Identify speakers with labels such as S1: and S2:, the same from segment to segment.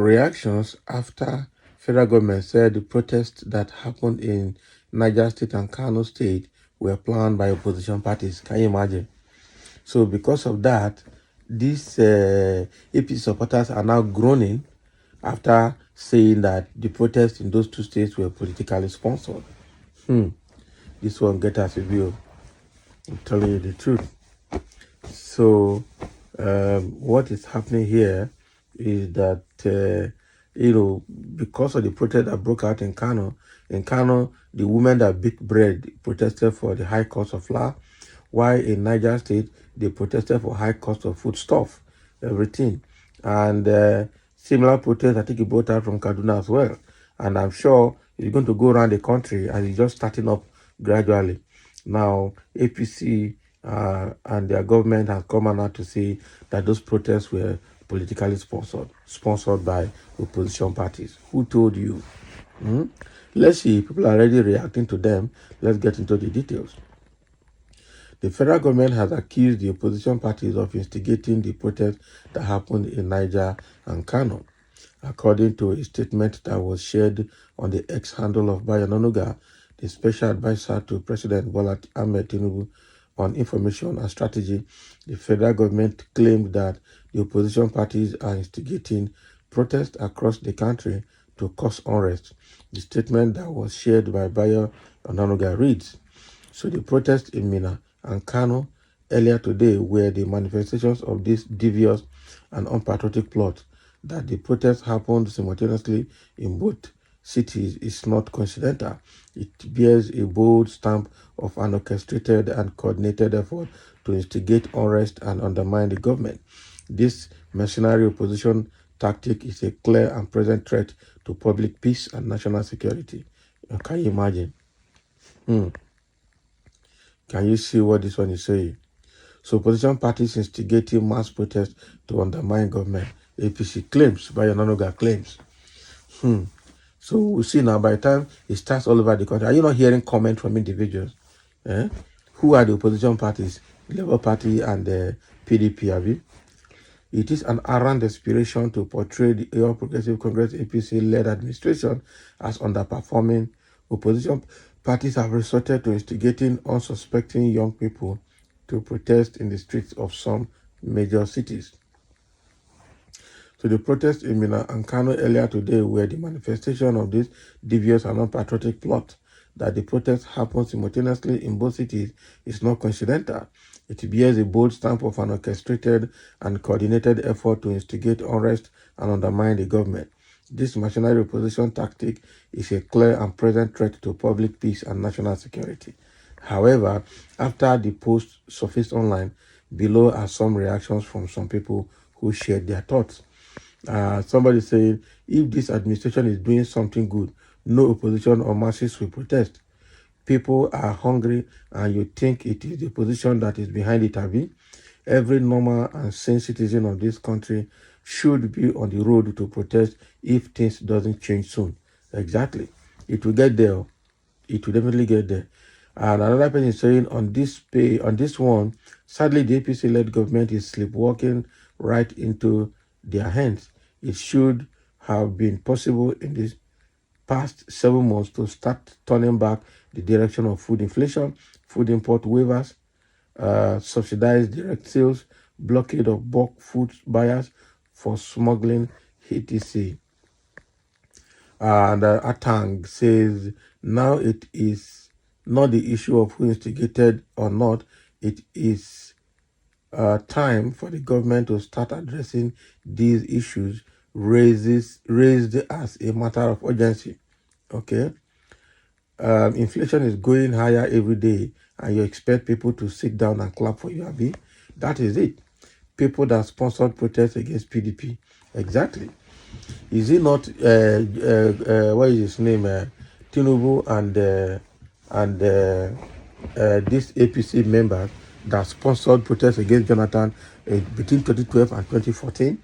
S1: reactions after federal government said the protests that happened in Niger State and Kano State were planned by opposition parties. Can you imagine? So because of that, these APC supporters are now groaning after saying that the protests in those two states were politically sponsored. This one get us a view. I'm telling you the truth. So what is happening here is that because of the protest that broke out in Kano, the women that bake bread protested for the high cost of flour, while in Niger State they protested for high cost of foodstuff, everything. And similar protests I think it brought out from Kaduna as well. And I'm sure it's going to go around the country and it's just starting up gradually. Now APC and their government has come out to say that those protests were politically sponsored by opposition parties. Who told you? Let's see, people are already reacting to them. Let's get into the details. The federal government has accused the opposition parties of instigating the protests that happened in Niger and Kano. According to a statement that was shared on the X handle of Bayo Onanuga, the special advisor to President Bola Ahmed Tinubu on information and strategy, the federal government claimed that the opposition parties are instigating protests across the country to cause unrest. The statement that was shared by Bayo Onanuga reads, so the protests in Minna and Kano earlier today were the manifestations of this devious and unpatriotic plot. That the protests happened simultaneously in both cities is not coincidental. It bears a bold stamp of an orchestrated and coordinated effort to instigate unrest and undermine the government. This mercenary opposition tactic is a clear and present threat to public peace and national security. Can you imagine? Can you see what this one is saying? So opposition parties instigating mass protests to undermine government. APC claims, Bayo Onanuga claims. So we'll see now by the time it starts all over the country. Are you not hearing comment from individuals? Who are the opposition parties? Labour Party and the PDP, have you? It is an arrant aspiration to portray the All Progressive Congress APC-led administration as underperforming. Opposition parties have resorted to instigating unsuspecting young people to protest in the streets of some major cities. So the protests in Minna and Kano earlier today were the manifestation of this devious and unpatriotic plot. That the protests happened simultaneously in both cities is not coincidental. It bears a bold stamp of an orchestrated and coordinated effort to instigate unrest and undermine the government. This mercenary opposition tactic is a clear and present threat to public peace and national security. However, after the post surfaced online, below are some reactions from some people who shared their thoughts. Somebody saying, if this administration is doing something good, no opposition or masses will protest. People are hungry and you think it is the opposition that is behind it, Abi? Every normal and sane citizen of this country should be on the road to protest if things doesn't change soon. Exactly. It will get there. It will definitely get there. And another person is saying on this one, sadly the APC-led government is sleepwalking right into their hands. It should have been possible in this past 7 months to start turning back the direction of food inflation, food import waivers, subsidized direct sales, blockade of bulk food buyers for smuggling, etc. And Atang says, now it is not the issue of who instigated or not, it is time for the government to start addressing these issues raised as a matter of urgency. Okay? Inflation is going higher every day and you expect people to sit down and clap for you, Abi? That is it. People that sponsored protests against PDP. Exactly. Is it not, what is his name, Tinubu and this APC members that sponsored protests against Jonathan between 2012 and 2014?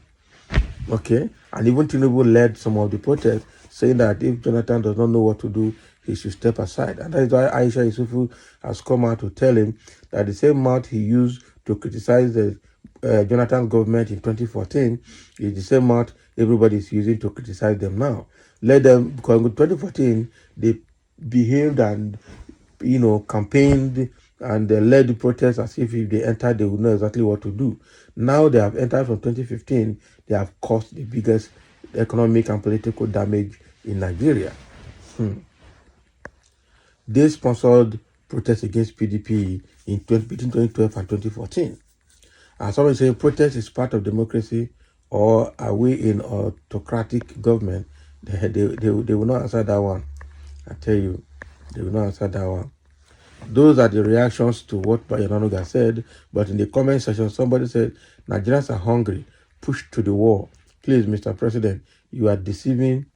S1: Okay, and even Tinubu led some of the protests, saying that if Jonathan does not know what to do, he should step aside. And that is why Aisha Yusufu has come out to tell him that the same mouth he used to criticize the Jonathan's government in 2014 is the same mouth everybody is using to criticize them now. Let them, because in 2014 they behaved and campaigned and they led the protests as if they entered, they would know exactly what to do. Now they have entered from 2015, they have caused the biggest economic and political damage in Nigeria. They sponsored protests against PDP between 2012 and 2014. And somebody saying protest is part of democracy, or are we in autocratic government? They will not answer that one. I tell you, they will not answer that one. Those are the reactions to what Bayananuga said. But in the comment section, somebody said, Nigerians are hungry, pushed to the wall. Please, Mr. President, you are deceiving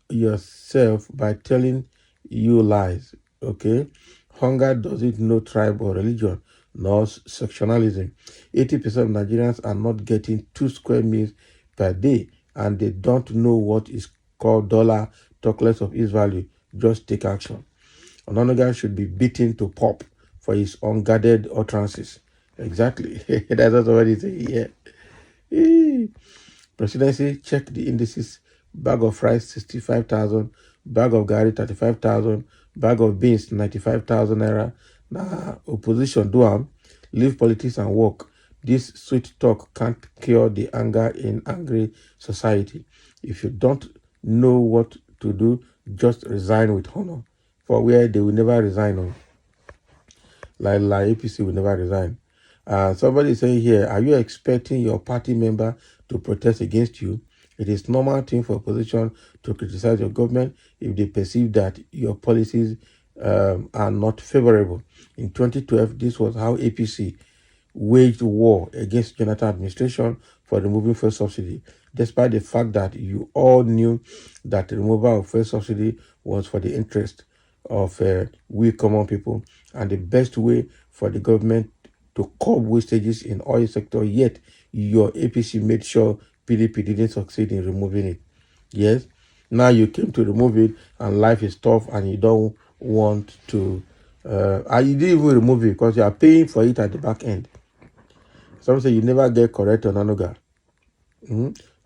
S1: yourself by telling you lies. Okay? Hunger doesn't know tribe or religion, nor sectionalism. 80% of Nigerians are not getting 2 square meals per day, and they don't know what is called dollar, talk less of its value. Just take action. Onanuga should be beaten to pulp for his unguarded utterances. Exactly. That's what he said. Yeah. Presidency, check the indices. Bag of rice, 65,000. Bag of gari, 35,000. Bag of beans, 95,000 naira. Nah, opposition, do am. Leave politics and work. This sweet talk can't cure the anger in angry society. If you don't know what to do, just resign with honor. For where they will never resign on. Like APC will never resign. Somebody saying here, are you expecting your party member to protest against you? It is normal thing for opposition to criticize your government if they perceive that your policies are not favorable. In 2012, this was how APC waged war against Jonathan administration for removing fuel subsidy, despite the fact that you all knew that the removal of fuel subsidy was for the interest of we common people and the best way for the government to curb wastages in oil sector, yet your APC made sure PDP didn't succeed in removing it. Yes, now you came to remove it and life is tough and you don't want to, and you didn't even remove it because you are paying for it at the back end. Some say you never get correct on Onanuga.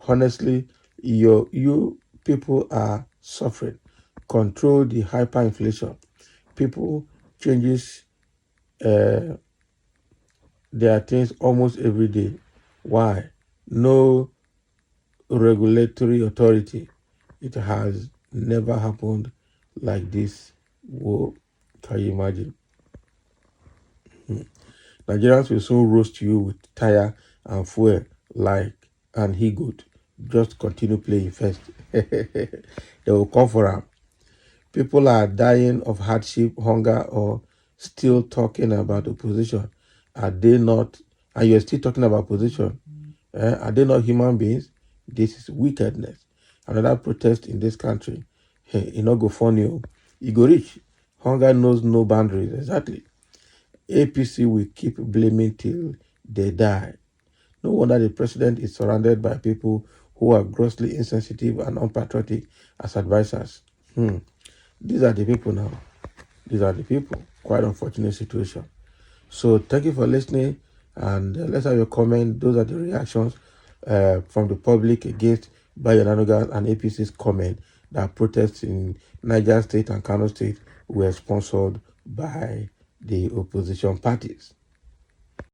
S1: Honestly, you people are suffering. Control the hyperinflation. People changes their things almost every day. Why? No regulatory authority. It has never happened like this. Whoa, can you imagine? Nigerians will soon roast you with tire and fuel and he good. Just continue playing first. They will come for him. People are dying of hardship, hunger, or still talking about opposition. Are they not? And you're still talking about opposition. Are they not human beings? This is wickedness. Another protest in this country. Hey, it not go funny. You go rich. Hunger knows no boundaries. Exactly. APC will keep blaming till they die. No wonder the president is surrounded by people who are grossly insensitive and unpatriotic as advisors. These are the people now. These are the people. Quite unfortunate situation. So thank you for listening, and let's have your comment. Those are the reactions from the public against Bayananuga and APC's comment that protests in Niger State and Kano State were sponsored by the opposition parties.